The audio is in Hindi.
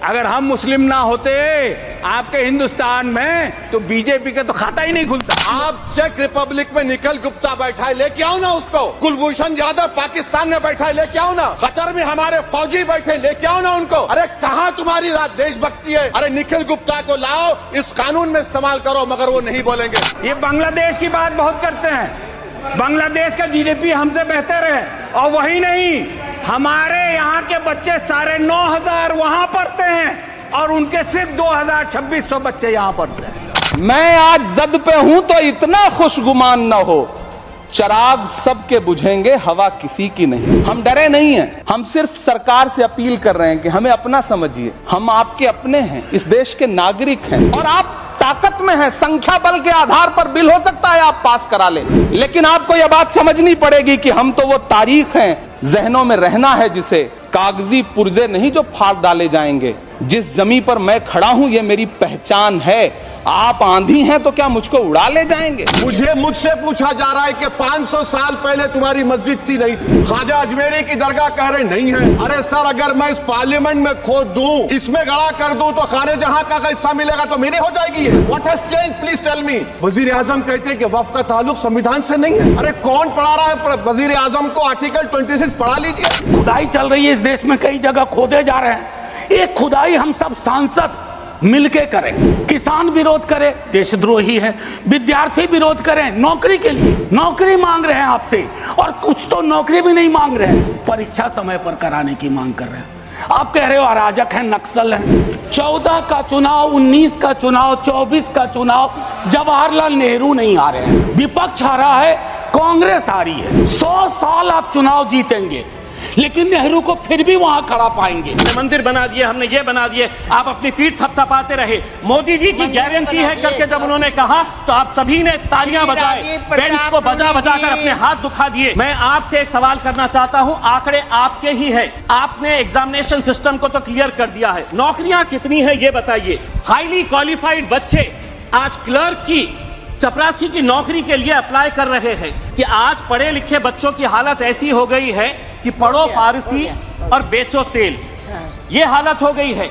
अगर हम मुस्लिम ना होते आपके हिंदुस्तान में तो बीजेपी का तो खाता ही नहीं खुलता। आप चेक रिपब्लिक में निखिल गुप्ता बैठा है, लेके आओ ना उसको। कुलभूषण यादव पाकिस्तान में बैठा है, लेके आओ ना। कतर में हमारे फौजी बैठे, लेके आओ ना उनको। अरे कहाँ तुम्हारी देशभक्ति है? अरे निखिल गुप्ता को लाओ, इस कानून में इस्तेमाल करो, मगर वो नहीं बोलेंगे। ये बांग्लादेश की बात बहुत करते हैं, बांग्लादेश का जीडीपी हमसे बेहतर है, और वही नहीं, हमारे यहाँ के बच्चे 9,500 वहां पढ़ते हैं और उनके सिर्फ 2,000-2,600 बच्चे यहाँ पढ़ते हैं। मैं आज जद पे हूं तो इतना खुशगुमान न हो, चिराग सबके बुझेंगे, हवा किसी की नहीं। हम डरे नहीं हैं, हम सिर्फ सरकार से अपील कर रहे हैं कि हमें अपना समझिए, हम आपके अपने हैं, इस देश के नागरिक हैं, और आप ताकत में है। संख्या बल के आधार पर बिल हो सकता है आप पास करा लें, लेकिन आपको यह बात समझनी पड़ेगी कि हम तो वो तारीख हैं, जहनों में रहना है जिसे, कागजी पुर्जे नहीं जो फाड़ डाले जाएंगे। जिस जमीन पर मैं खड़ा हूं ये मेरी पहचान है। आप आंधी हैं तो क्या मुझको उड़ा ले जाएंगे? मुझसे पूछा जा रहा है कि 500 साल पहले तुम्हारी मस्जिद थी, नहीं थी? ख्वाजा अजमेरी की दरगाह कह रहे नहीं है। अरे सर, अगर मैं इस पार्लियामेंट में खोद दूं, इसमें गड़ा कर दूं, तो खाने जहां का हिस्सा मिलेगा तो मेरी हो जाएगी। What has change, please tell me. वजीर आजम कहते हैं कि वक्फ का ताल्लुक संविधान से नहीं है। अरे कौन पढ़ा रहा है वजीर आजम को? आर्टिकल 26 पढ़ा लीजिए। खुदाई चल रही है इस देश में, कई जगह खोदे जा रहे हैं। एक खुदाई हम सब सांसद मिलके करें। किसान विरोध करे, देशद्रोही है। विद्यार्थी विरोध करें, नौकरी के लिए नौकरी मांग रहे हैं आपसे, और कुछ तो नौकरी भी नहीं मांग रहे हैं, परीक्षा समय पर कराने की मांग कर रहे हैं। आप कह रहे हो अराजक है, नक्सल है। 14 का चुनाव, 19 का चुनाव, 24 का चुनाव, जवाहरलाल नेहरू नहीं आ रहे हैं, विपक्ष आ रहा है, कांग्रेस आ रही है। 100 साल आप चुनाव जीतेंगे, लेकिन नेहरू को फिर भी वहां खड़ा पाएंगे। मंदिर बना दिए, हमने ये बना दिए, आप अपनी पीठ थपथपाते रहे। मोदी जी की गारंटी है करके जब उन्होंने कहा तो आप सभी ने तालियां बजाए, बेंच को बजा बजा कर अपने हाथ दुखा दिए। मैं आपसे एक सवाल करना चाहता हूं, आंकड़े आपके ही है, आपने एग्जामिनेशन सिस्टम को तो क्लियर कर दिया है, नौकरियां कितनी है ये बताइए। हाईली क्वालिफाइड बच्चे आज क्लर्क की, चपरासी की नौकरी के लिए अप्लाई कर रहे हैं कि आज पढ़े लिखे बच्चों की हालत ऐसी हो गई है कि पढ़ो फारसी और बेचो तेल, ये हालत हो गई है।